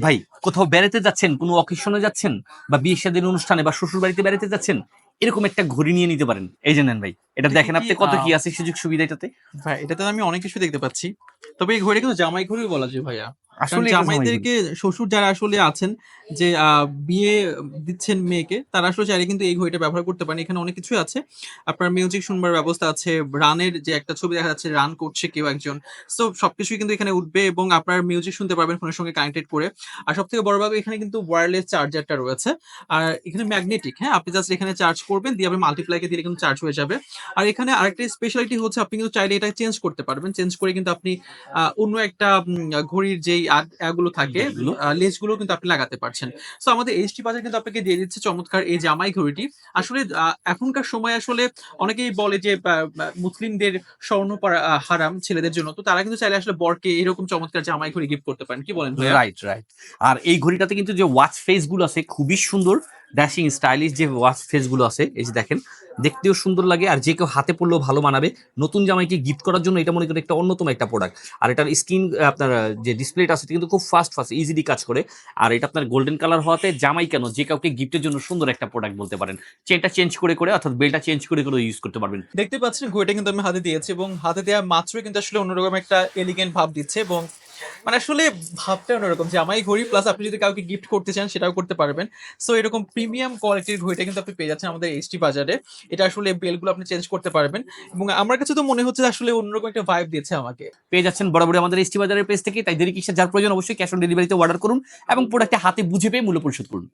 ভাই কোথাও বেড়াতে যাচ্ছেন, কোনো অকেশনে যাচ্ছেন, বা বিয়ে শাদীর অনুষ্ঠানে বা শ্বশুর বাড়িতে বেড়াতে যাচ্ছেন, এরকম একটা ঘড়ি নিয়ে নিতে পারেন। এই যে নেন ভাই, এটা এটা দেখেন কি আপনি কত কি আছে সুযোগ সুবিধা এটাতে। ভাই, এটাতে আমি অনেক কিছু দেখতে পাচ্ছি। তবে এই ঘড়িটা কিন্তু জামাই ঘড়ি বলা যায় ভাইয়া। কারণ আসলে এটা জামাই ঘড়ি। জামাইদেরকে শ্বশুর যারা আসলে আছেন যে বিয়ে দিচ্ছেন মেয়েকে, তারা আসলে চাইলে কিন্তু এই ঘড়িটা ব্যবহার করতে পারেন। এখানে অনেক কিছুই আছে। আপনার মিউজিক শুনবার ব্যবস্থা আছে। রানের যে একটা ছবি দেখা যাচ্ছে, রান করছে কেউ একজন। সো সবকিছুই কিন্তু এখানে উঠবে এবং আপনার মিউজিক শুনতে পারবেন ফোনের সঙ্গে কানেক্টেড করে। আর সবথেকে বড় ভাবে এখানে কিন্তু ওয়্যারলেস চার্জারটা রয়েছে। আর এখানে ম্যাগনেটিক, হ্যাঁ? আপনি জাস্ট এখানে চার্জ করবেন, দিয়ে আপনি মাল্টিপ্লাইকে দিলে কিন্তু চার্জ হয়ে যাবে। আর এখানে আরেকটা স্পেশালিটি হচ্ছে আপনি কিন্তু চাইলে এটা চেঞ্জ করতে পারবেন। চেঞ্জ করে কিন্তু আপনি অন্য একটা ঘড়ির যেই গুলো থাকে, ব্যাগগুলো লেসগুলো কিন্তু আপনি লাগাতে পারছেন। সো আমাদের এইচটি বাজার কিন্তু আপনাকে দিয়ে দিচ্ছে চমৎকার এই জামাই ঘড়িটি। আসলে এখনকার সময় আসলে অনেকেই বলে যে মুসলিমদের স্বর্ণ পরা হারাম ছেলেদের জন্য। তো তারা কিন্তু চাইলে আসলে বরকে এরকম চমৎকার জামাই ঘড়ি গিফট করতে পারেন। কি বলেন ভাইয়া? Right, right. আর এই ঘড়িটাতে কিন্তু যে ওয়াচ ফেস গুলো আছে খুবই সুন্দর, ড্যাশিং স্টাইলিশ যে ওয়াচ ফেস গুলো আছে, এই যে দেখেন, দেখতেও সুন্দর লাগে আর যে কেউ হাতে পড়লেও ভালো মানাবে। নতুন জামাইকে গিফট করার জন্য এটা মনে করি একটা অন্যতম একটা প্রোডাক্ট। আর এটার স্ক্রিন, আপনার যে ডিসপ্লেটা আছে এটা কিন্তু খুব ফাস্ট ফাস্ট ইজিলি কাজ করে। আর এটা আপনার গোল্ডেন কালার হওয়াতে জামাই কেন, যে কাউকে গিফটের জন্য সুন্দর একটা প্রোডাক্ট বলতে পারেন। চেনটা চেঞ্জ করে করে অর্থাৎ বেলটা চেঞ্জ করে করে ইউজ করতে পারবেন। দেখতে পাচ্ছেন ঘড়িটা কিন্তু আমি হাতে দিয়েছি এবং হাতে দেওয়া মাত্রই কিন্তু আসলে অন্যরকম একটা এলিগেন্ট ভাব দিচ্ছে এবং মানে আসলে ভাবটা অন্যরকম যে আমাই ঘড়ি প্লাস আপনি যদি কাউকে গিফট করতে চান সেটাও করতে পারবেন। সো এরকম প্রিমিয়াম কোয়ালিটির ঘড়িটা কিন্তু আপনি পেয়ে যাচ্ছেন আমাদের এইচটি বাজারে। এটা আসলে বেলগুলো আপনি চেঞ্জ করতে পারবেন এবং আমার কাছে তো মনে হচ্ছে যে আসলে অন্যরকম একটা ভাইব দিচ্ছে আমাকে। পেয়ে যাচ্ছেন বরাবরই আমাদের এসটি বাজারের পেজ থেকে। তাই দেরি কিসের, যার প্রয়োজন অবশ্যই ক্যাশ অন ডেলিভারিতে অর্ডার করুন এবং প্রোডাক্টে হাতে বুঝে পেয়ে মূল্য পরিশোধ করুন।